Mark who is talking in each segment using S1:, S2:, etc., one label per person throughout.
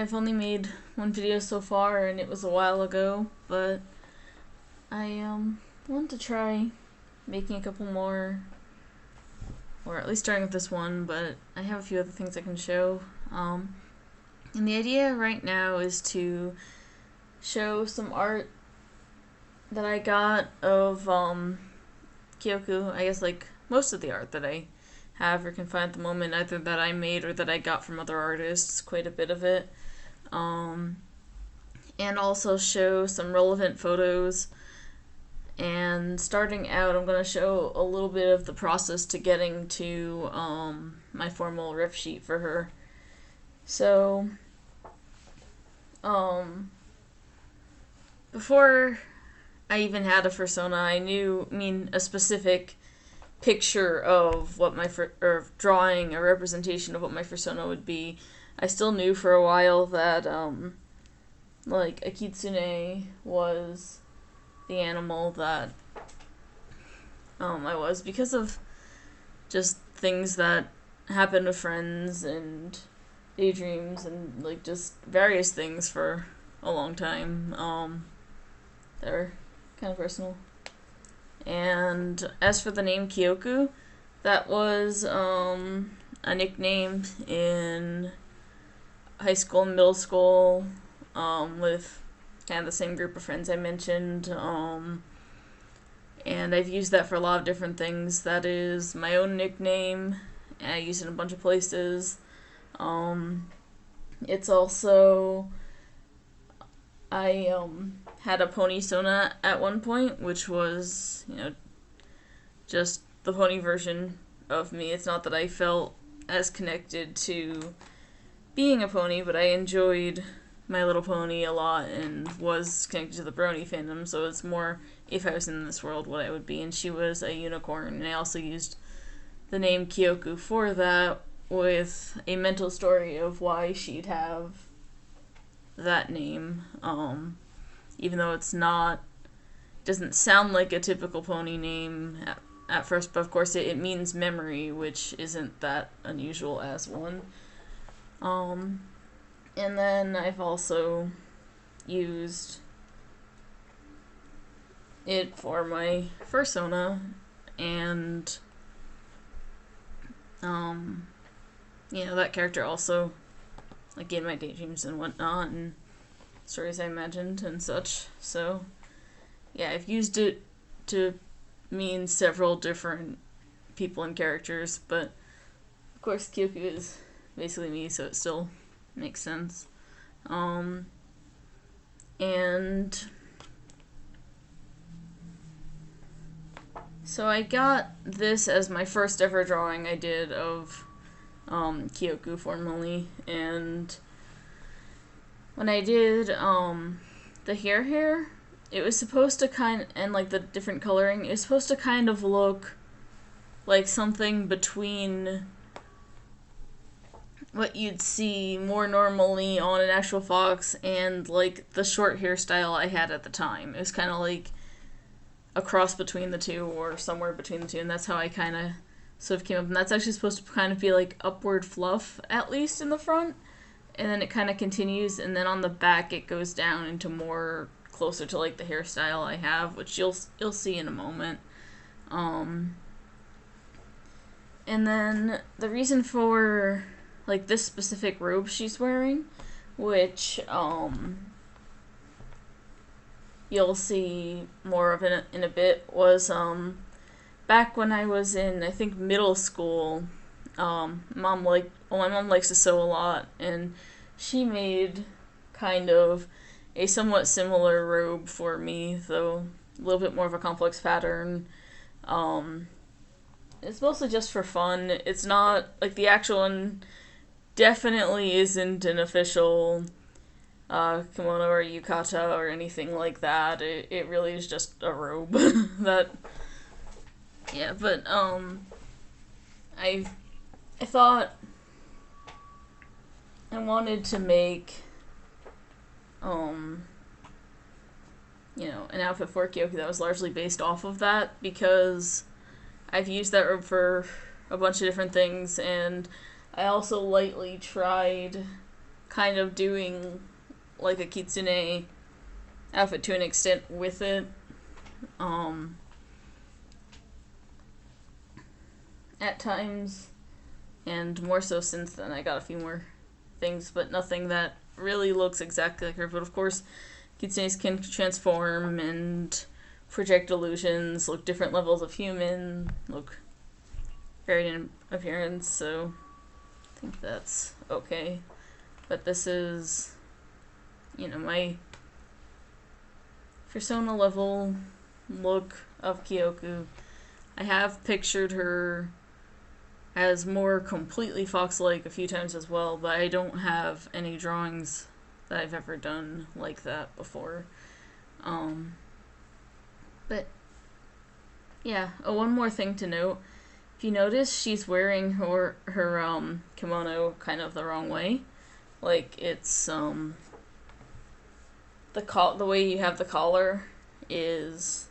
S1: I've only made one video so far, and it was a while ago, but I want to try making a couple more, or at least starting with this one, but I have a few other things I can show. And the idea right now is to show some art that I got of Kioku. I guess like most of the art that I have or can find at the moment, either that I made or that I got from other artists, quite a bit of it. And also show some relevant photos. And starting out, I'm going to show a little bit of the process to getting to my formal riff sheet for her. So, before I even had a fursona, I knew, a specific picture of what my, or drawing, a representation of what my fursona would be. I still knew for a while that, like, a kitsune was the animal that, I was, because of just things that happened with friends and daydreams and, like, just various things for a long time, that were kind of personal. And as for the name Kioku, that was a nickname in high school and middle school, with kind of the same group of friends I mentioned, and I've used that for a lot of different things. That is my own nickname, and I use it in a bunch of places. It's also, I had a pony sona at one point, which was, just the pony version of me. It's not that I felt as connected to being a pony, but I enjoyed My Little Pony a lot and was connected to the brony fandom, so it's more if I was in this world what I would be, and she was a unicorn, and I also used the name Kioku for that, with a mental story of why she'd have that name, even though doesn't sound like a typical pony name at first, but of course it means memory, which isn't that unusual as one. And then I've also used it for my fursona, and that character also, like, in my daydreams and whatnot, and stories I imagined and such. So yeah, I've used it to mean several different people and characters, but of course Kyoku is basically me, so it still makes sense. And so I got this as my first ever drawing I did of Kioku formally, and when I did the hair, it was supposed to and like the different coloring, it was supposed to kind of look like something between what you'd see more normally on an actual fox and like the short hairstyle I had at the time. It was kind of like a cross between the two, or somewhere between the two, and that's how I kind of sort of came up. And that's actually supposed to kind of be like upward fluff, at least in the front, and then it kind of continues, and then on the back it goes down into more closer to like the hairstyle I have, which you'll see in a moment. And then the reason for like this specific robe she's wearing, which you'll see more of in a bit, was back when I was in, I think, middle school. My mom likes to sew a lot, and she made kind of a somewhat similar robe for me, though a little bit more of a complex pattern. It's mostly just for fun. It's not, like, the actual one definitely isn't an official kimono or yukata or anything like that. It really is just a robe. But I thought I wanted to make an outfit for Kyoku that was largely based off of that, because I've used that robe for a bunch of different things, and I also lightly tried kind of doing like a kitsune outfit to an extent with it. At times, and more so since then. I got a few more things, but nothing that really looks exactly like her. But of course, kitsunes can transform and project illusions, look different levels of human, look varied in appearance, so I think that's okay. But this is, my fursona level look of Kioku. I have pictured her as more completely fox-like a few times as well, but I don't have any drawings that I've ever done like that before. But yeah, one more thing to note. If you notice, she's wearing her kimono kind of the wrong way. Like, it's the way you have the collar is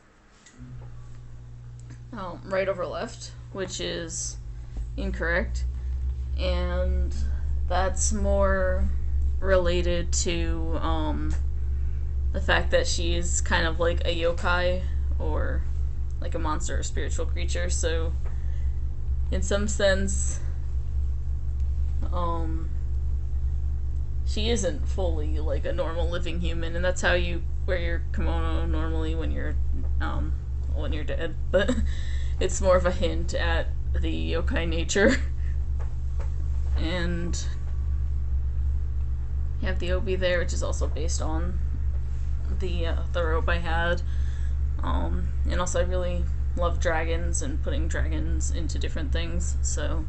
S1: right over left, which is incorrect, and that's more related to the fact that she's kind of like a yokai or like a monster or spiritual creature. So in some sense, she isn't fully like a normal living human, and that's how you wear your kimono normally when you're dead. But it's more of a hint at the yokai nature. And you have the obi there, which is also based on the robe I had. And also I really love dragons and putting dragons into different things, so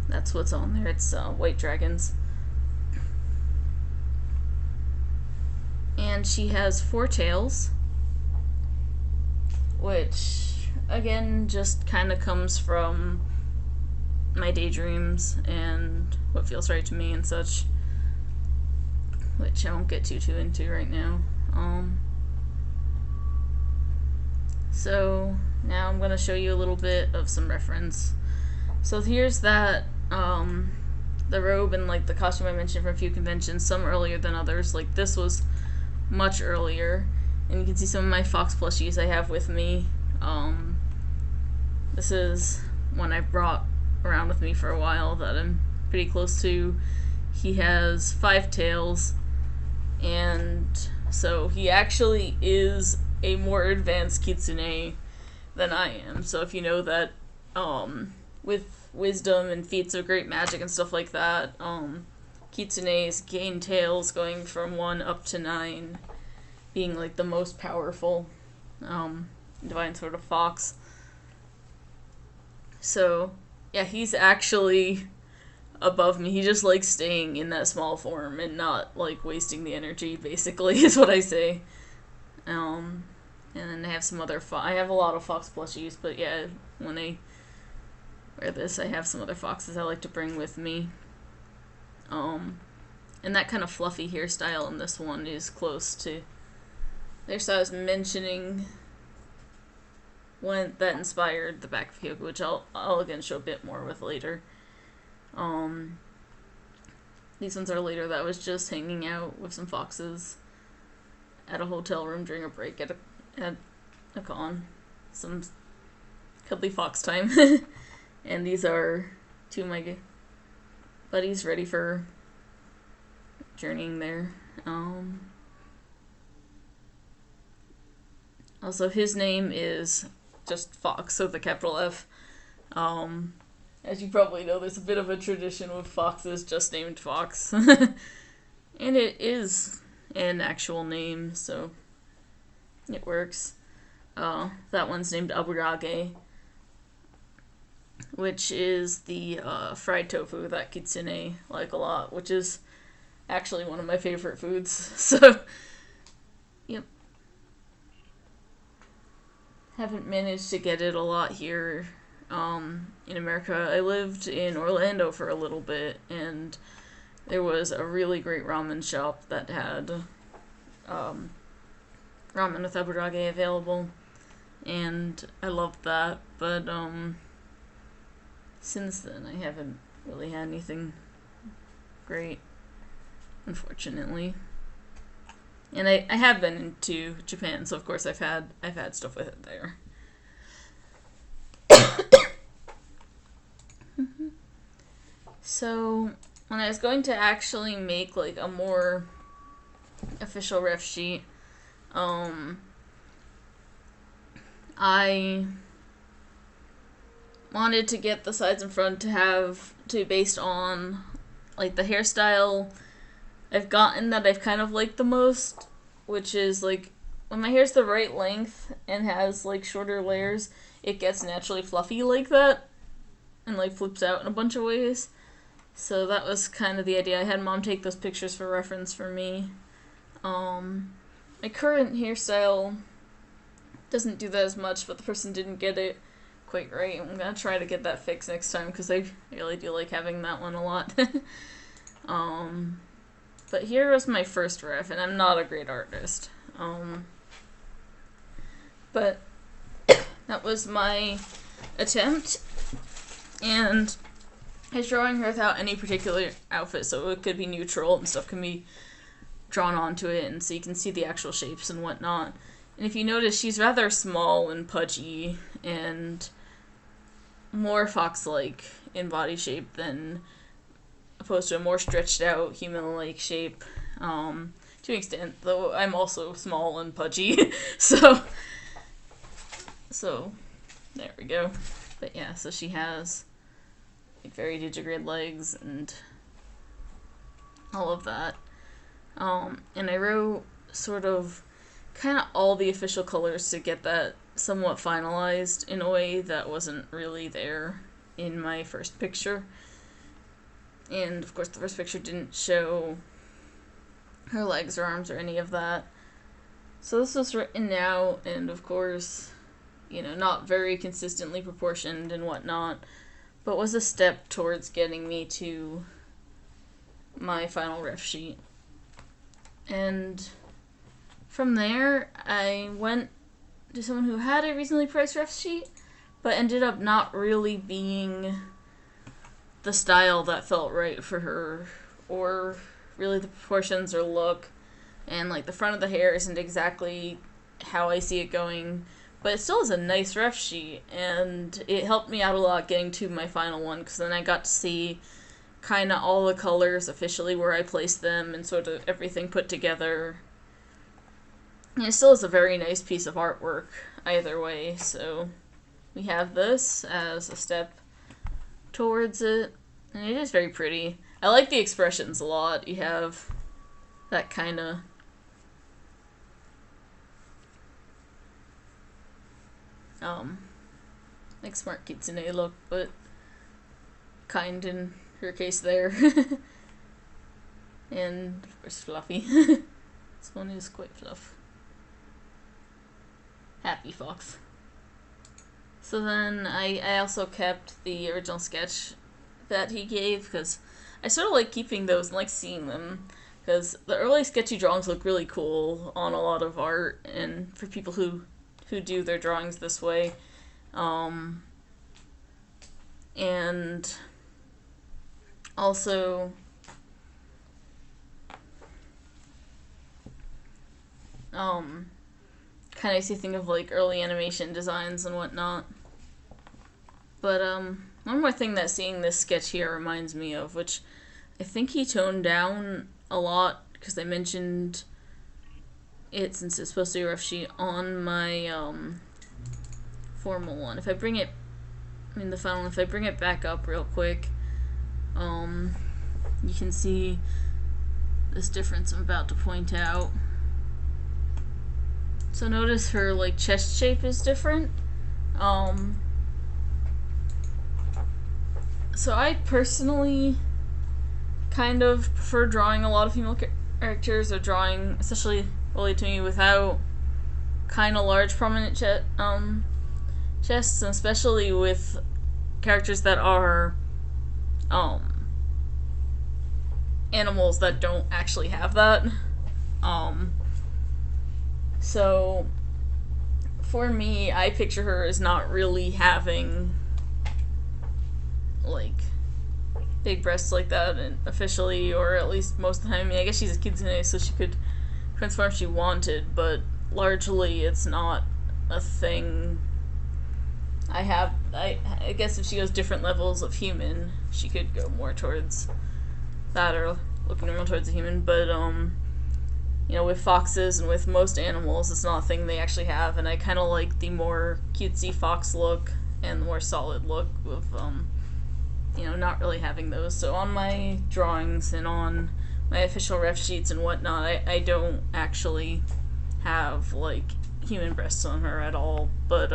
S1: that's what's on there. It's white dragons. And she has 4 tails, which again just kind of comes from my daydreams and what feels right to me and such, which I won't get too into right now. So now I'm going to show you a little bit of some reference. So here's that, the robe and like the costume I mentioned from a few conventions, some earlier than others. Like this was much earlier, and you can see some of my fox plushies I have with me. This is one I brought around with me for a while that I'm pretty close to. He has 5 tails, and so he actually is a more advanced kitsune than I am. So if you know that with wisdom and feats of great magic and stuff like that, kitsunes gain tails going from 1 up to 9, being like the most powerful divine sort of fox. So yeah, he's actually above me. He just likes staying in that small form and not like wasting the energy, basically, is what I say. And then I have some other I have a lot of fox plushies, but yeah, when I wear this, I have some other foxes I like to bring with me. And that kind of fluffy hairstyle in this one is close to the hairstyle I was mentioning that inspired the back of Kioku, which I'll again show a bit more with later. These ones are later. That was just hanging out with some foxes at a hotel room during a break at a con. Some cuddly fox time. And these are 2 of my buddies ready for journeying there. Also, his name is just Fox, so the capital F. As you probably know, there's a bit of a tradition with foxes just named Fox. And it is an actual name, so it works. That one's named Aburage, which is the fried tofu that kitsune like a lot, which is actually one of my favorite foods. So, yep. Haven't managed to get it a lot here in America. I lived in Orlando for a little bit, and there was a really great ramen shop that had ramen with aburage available, and I loved that, but since then I haven't really had anything great. unfortunately. And I have been to Japan, so of course I've had stuff with it there. So when I was going to actually make like a more official ref sheet, I wanted to get the sides and front to be based on like the hairstyle I've gotten that I've kind of liked the most, which is like when my hair's the right length and has like shorter layers, it gets naturally fluffy like that and like flips out in a bunch of ways. So that was kind of the idea. I had Mom take those pictures for reference for me. My current hairstyle doesn't do that as much, but the person didn't get it quite right. I'm gonna try to get that fixed next time because I really do like having that one a lot. But here was my first ref, and I'm not a great artist. But that was my attempt, and I was drawing her without any particular outfit, so it could be neutral and stuff can be drawn onto it, and so you can see the actual shapes and whatnot. And if you notice, she's rather small and pudgy and more fox-like in body shape than opposed to a more stretched out human-like shape. To an extent, though I'm also small and pudgy. so there we go. But yeah, so she has like very digitigrade legs and all of that. And I wrote sort of kind of all the official colors to get that somewhat finalized in a way that wasn't really there in my first picture. And of course the first picture didn't show her legs or arms or any of that. So this was written out, and of course, you know, not very consistently proportioned and whatnot, but was a step towards getting me to my final ref sheet. And from there, I went to someone who had a reasonably priced ref sheet, but ended up not really being the style that felt right for her, or really the proportions or look, and like the front of the hair isn't exactly how I see it going, but it still is a nice ref sheet, and it helped me out a lot getting to my final one, because then I got to see kind of all the colors officially where I placed them and sort of everything put together. And it still is a very nice piece of artwork either way, so we have this as a step towards it, and it is very pretty. I like the expressions a lot. You have that kind of like smart kitsune look, but kind in her case there. And of course fluffy. This one is quite fluff. Happy fox. So then I also kept the original sketch that he gave, because I sort of like keeping those and like seeing them, because the early sketchy drawings look really cool on a lot of art, and for people who do their drawings this way. And also kind of makes you think of like early animation designs and whatnot. But one more thing that seeing this sketch here reminds me of, which I think he toned down a lot because I mentioned it since it's supposed to be a rough sheet on my formal one. If I bring it, the final one, if I bring it back up real quick, you can see this difference I'm about to point out. So notice her like chest shape is different. So I personally kind of prefer drawing a lot of female characters, or drawing, especially related to me, without kind of large prominent chests, and especially with characters that are animals that don't actually have that. So for me, I picture her as not really having like big breasts like that and officially, or at least most of the time. I mean, I guess she's a kitsune, so she could transform if she wanted, but largely it's not a thing. I guess if she goes different levels of human, she could go more towards that or looking more towards a human, but with foxes and with most animals, it's not a thing they actually have, and I kind of like the more cutesy fox look and the more solid look of, not really having those. So on my drawings and on my official ref sheets and whatnot, I don't actually have, like, human breasts on her at all, but,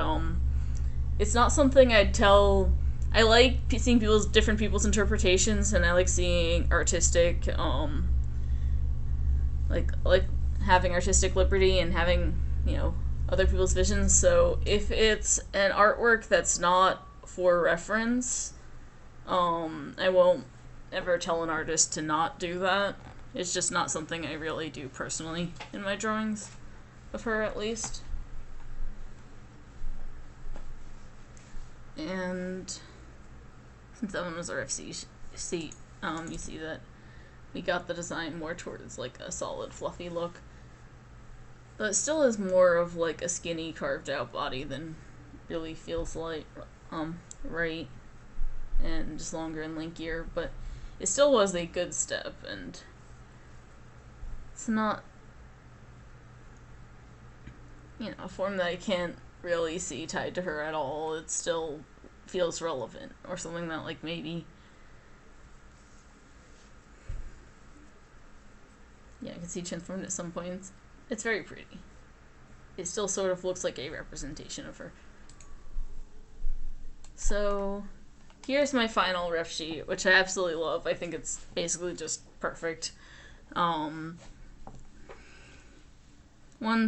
S1: it's not something I'd tell. I like seeing different people's interpretations, and I like seeing artistic, like having artistic liberty and having, other people's visions. So if it's an artwork that's not for reference, I won't ever tell an artist to not do that. It's just not something I really do personally in my drawings of her, at least. And since that one was RFC, you see that we got the design more towards like a solid fluffy look, but it still is more of like a skinny carved out body than really feels like right, and just longer and lankier, but it still was a good step, and it's not a form that I can't really see tied to her at all. It still feels relevant, or something that, like, maybe, I can see transformed at some points. It's very pretty. It still sort of looks like a representation of her. So here's my final ref sheet, which I absolutely love. I think it's basically just perfect. One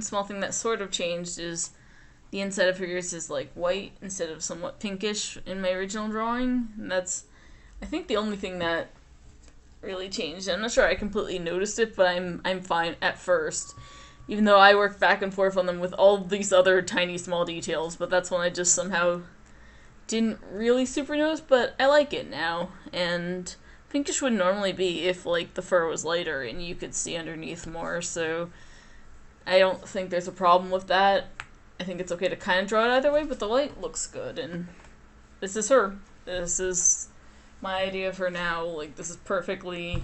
S1: small thing that sort of changed is the inside of her ears is like white instead of somewhat pinkish in my original drawing. And that's, I think, the only thing that really changed. I'm not sure I completely noticed it, but I'm fine at first. Even though I worked back and forth on them with all these other tiny small details, but that's one I just somehow didn't really super notice, but I like it now. And pinkish would normally be if, like, the fur was lighter and you could see underneath more, so I don't think there's a problem with that. I think it's okay to kind of draw it either way, but the light looks good, and this is her. This is my idea of her now. Like, this is perfectly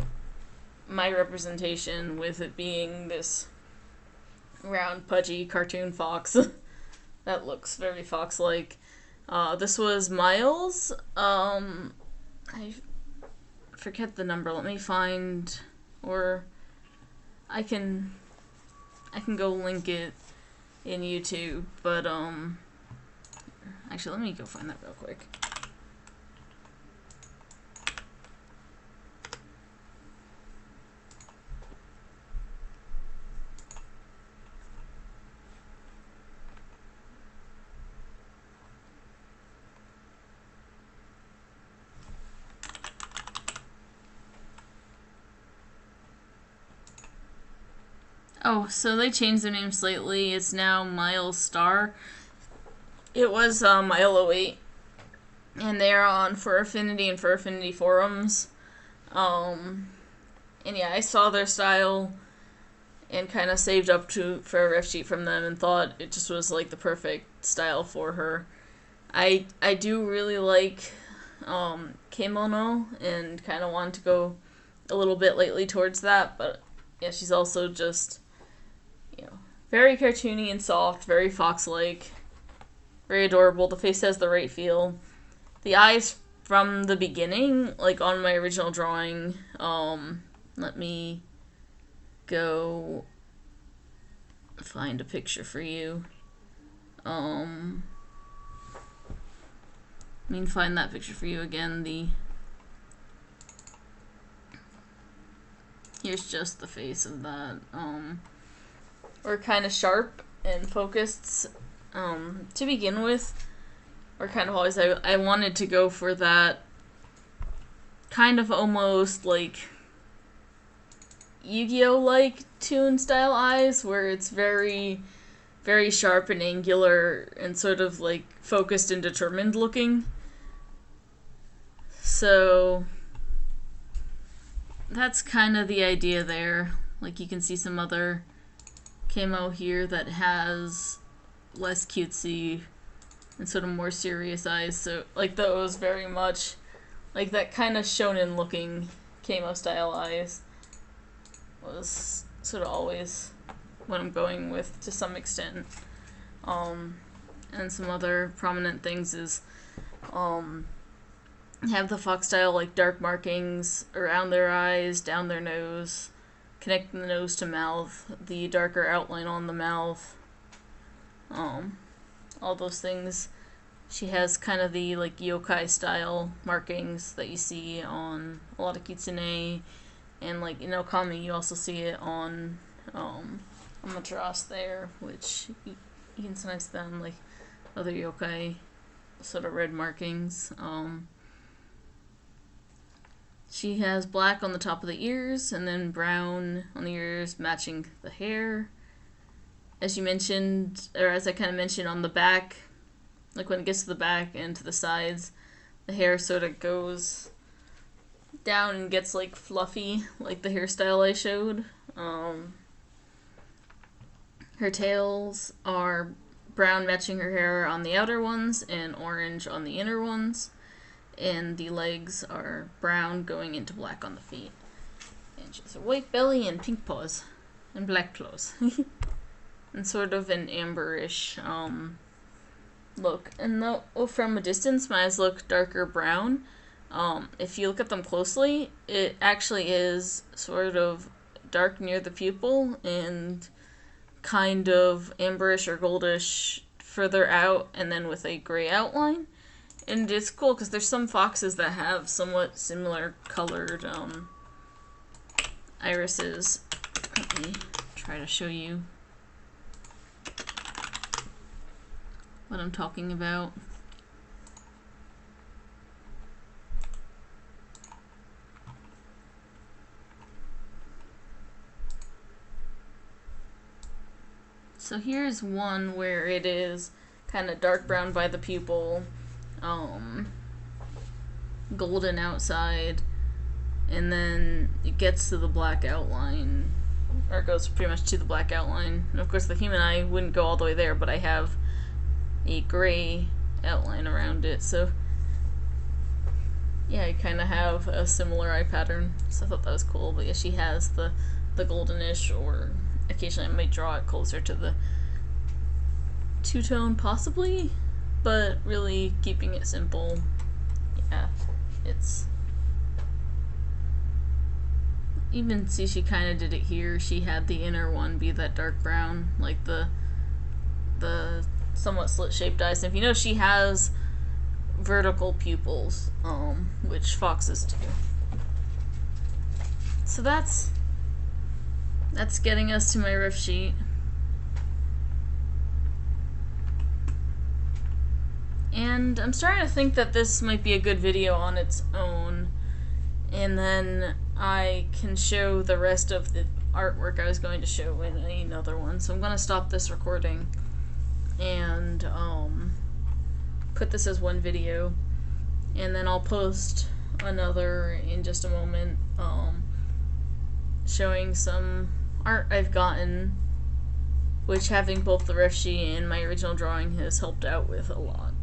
S1: my representation, with it being this round, pudgy cartoon fox that looks very fox-like. This was Miles. I forget the number. Let me find, or I can go link it in YouTube, but actually, let me go find that real quick. Oh, so they changed their name slightly. It's now Miles Star. It was Milo 08, and they're on Fur Affinity and Fur Affinity forums. And yeah, I saw their style and kind of saved up for a ref sheet from them and thought it just was like the perfect style for her. I do really like kimono, and kind of wanted to go a little bit lately towards that, but yeah, she's also just, very cartoony and soft, very fox-like, very adorable. The face has the right feel. The eyes from the beginning, like on my original drawing, let me go find a picture for you. Find that picture for you again. Here's just the face of that. We're kind of sharp and focused to begin with. Or kind of always, I wanted to go for that kind of almost like Yu-Gi-Oh-like toon style eyes, where it's very, very sharp and angular and sort of like focused and determined looking. So that's kind of the idea there. Like, you can see some other camo here that has less cutesy and sort of more serious eyes. So, like, those very much, like, that kind of shonen looking camo style eyes was sort of always what I'm going with to some extent. And some other prominent things is have the fox style, like, dark markings around their eyes, down their nose, connecting the nose to mouth, the darker outline on the mouth, all those things. She has kind of the, like, yokai style markings that you see on a lot of kitsune, and, like, in Okami you also see it on Amaterasu there, which you can sometimes see them, like, other yokai sort of red markings. She has black on the top of the ears, and then brown on the ears, matching the hair. As you mentioned, or as I kind of mentioned, on the back, like when it gets to the back and to the sides, the hair sort of goes down and gets, like, fluffy, like the hairstyle I showed. Her tails are brown, matching her hair on the outer ones, and orange on the inner ones. And the legs are brown, going into black on the feet. And she has a white belly and pink paws, and black claws. And sort of an amberish look. And though from a distance my eyes look darker brown, if you look at them closely, it actually is sort of dark near the pupil and kind of amberish or goldish further out, and then with a gray outline. And it's cool because there's some foxes that have somewhat similar colored irises. Let me try to show you what I'm talking about. So here's one where it is kind of dark brown by the pupil, golden outside, and then it gets to the black outline, or goes pretty much to the black outline. And of course the human eye wouldn't go all the way there, but I have a gray outline around it, so yeah, I kind of have a similar eye pattern, so I thought that was cool. But yeah, she has the goldenish, or occasionally I might draw it closer to the two-tone possibly, but really keeping it simple. Yeah, it's, even see she kind of did it here. She had the inner one be that dark brown, like the somewhat slit-shaped eyes. And if you know, she has vertical pupils, which foxes do. So that's getting us to my riff sheet. And I'm starting to think that this might be a good video on its own, and then I can show the rest of the artwork I was going to show in another one. So I'm going to stop this recording and put this as one video, and then I'll post another in just a moment, showing some art I've gotten, which having both the riff sheet and my original drawing has helped out with a lot.